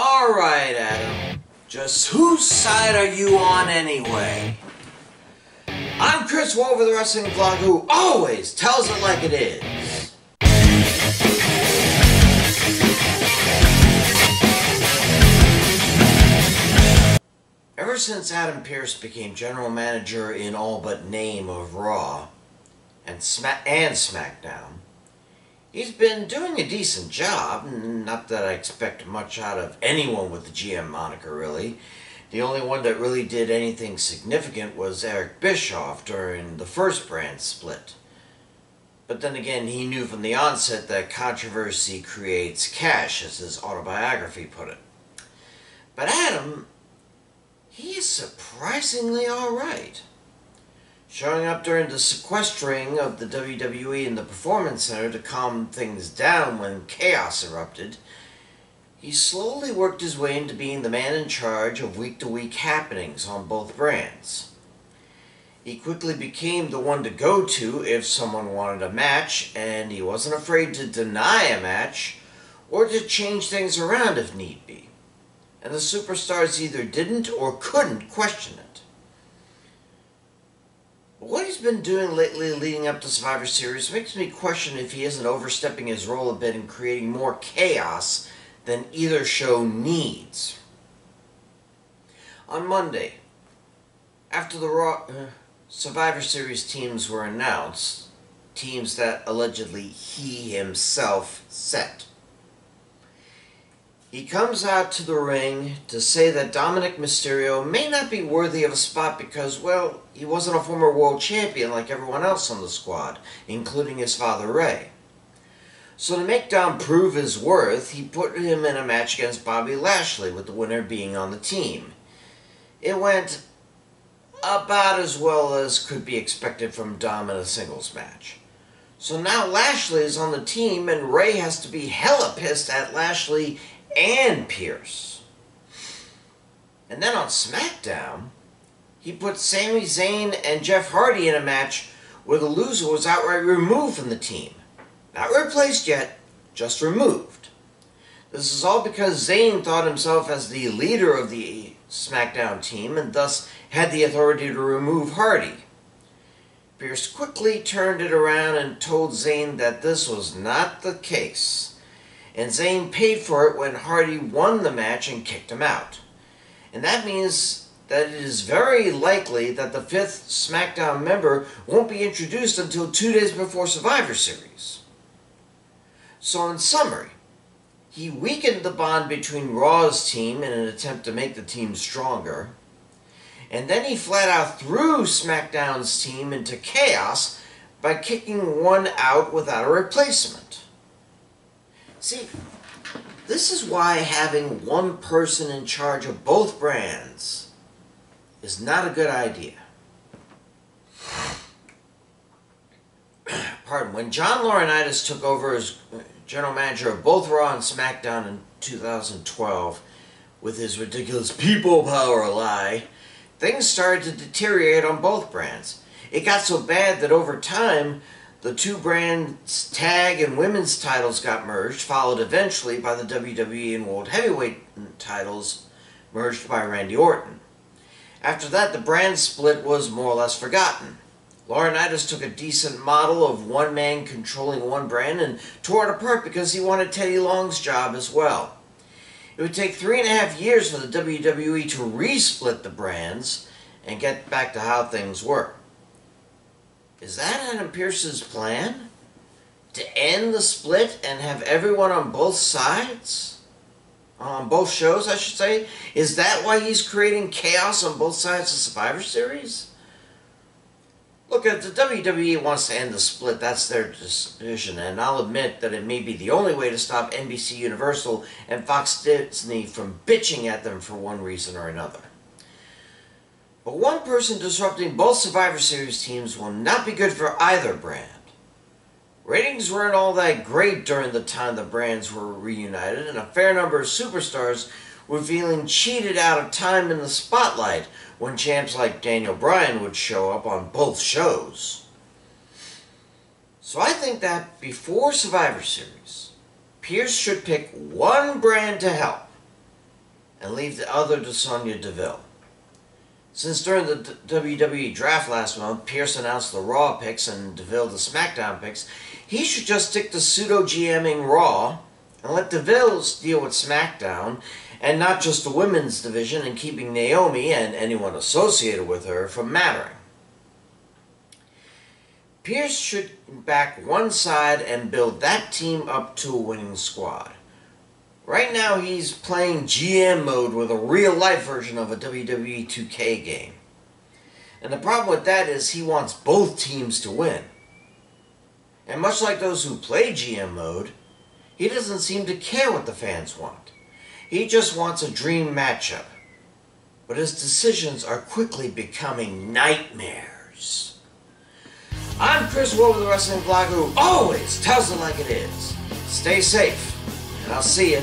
Alright, Adam. Just whose side are you on anyway? I'm Chris Wolvie, the wrestling vlogger who always tells it like it is. Ever since Adam Pearce became general manager in all but name of Raw and Smackdown, he's been doing a decent job. Not that I expect much out of anyone with the GM moniker, really. The only one that really did anything significant was Eric Bischoff during the first brand split. But then again, he knew from the onset that controversy creates cash, as his autobiography put it. But Adam, he is surprisingly alright. Showing up during the sequestering of the WWE in the Performance Center to calm things down when chaos erupted, he slowly worked his way into being the man in charge of week-to-week happenings on both brands. He quickly became the one to go to if someone wanted a match, and he wasn't afraid to deny a match or to change things around if need be. And the superstars either didn't or couldn't question it. What he's been doing lately leading up to Survivor Series makes me question if he isn't overstepping his role a bit and creating more chaos than either show needs. On Monday, after the Raw Survivor Series teams were announced, teams that allegedly he himself set, he comes out to the ring to say that Dominic Mysterio may not be worthy of a spot because, well, he wasn't a former world champion like everyone else on the squad, including his father Ray. So to make Dom prove his worth, he put him in a match against Bobby Lashley, with the winner being on the team. It went about as well as could be expected from Dom in a singles match. So now Lashley is on the team and Ray has to be hella pissed at Lashley and Pearce. And then on Smackdown, he put Sami Zayn and Jeff Hardy in a match where the loser was outright removed from the team. Not replaced yet, just removed. This is all because Zayn thought himself as the leader of the Smackdown team and thus had the authority to remove Hardy. Pearce quickly turned it around and told Zayn that this was not the case. And Zayn paid for it when Hardy won the match and kicked him out. And that means that it is very likely that the 5th SmackDown member won't be introduced until 2 days before Survivor Series. So in summary, he weakened the bond between Raw's team in an attempt to make the team stronger, and then he flat out threw SmackDown's team into chaos by kicking one out without a replacement. See, this is why having one person in charge of both brands is not a good idea. Pardon, when John Laurinaitis took over as general manager of both Raw and SmackDown in 2012 with his ridiculous people power lie, things started to deteriorate on both brands. It got so bad that over time, the two brands' tag and women's titles got merged, followed eventually by the WWE and World Heavyweight titles merged by Randy Orton. After that, the brand split was more or less forgotten. Laurinaitis took a decent model of one man controlling one brand and tore it apart because he wanted Teddy Long's job as well. It would take 3.5 years for the WWE to resplit the brands and get back to how things were. Is that Adam Pearce's plan? To end the split and have everyone on both sides? On both shows, I should say? Is that why he's creating chaos on both sides of Survivor Series? Look, if the WWE wants to end the split, that's their decision, and I'll admit that it may be the only way to stop NBC Universal and Fox Disney from bitching at them for one reason or another. But one person disrupting both Survivor Series teams will not be good for either brand. Ratings weren't all that great during the time the brands were reunited, and a fair number of superstars were feeling cheated out of time in the spotlight when champs like Daniel Bryan would show up on both shows. So I think that before Survivor Series, Pearce should pick one brand to help, and leave the other to Sonya Deville. Since during the WWE draft last month, Pearce announced the Raw picks and Deville the Smackdown picks, he should just stick to pseudo-GMing Raw and let Deville deal with Smackdown and not just the women's division, and keeping Naomi and anyone associated with her from mattering. Pearce should back one side and build that team up to a winning squad. Right now he's playing GM mode with a real-life version of a WWE 2K game. And the problem with that is he wants both teams to win. And much like those who play GM mode, he doesn't seem to care what the fans want. He just wants a dream matchup. But his decisions are quickly becoming nightmares. I'm Chris Wolvie, the wrestling vlogger who always tells it like it is. Stay safe, and I'll see you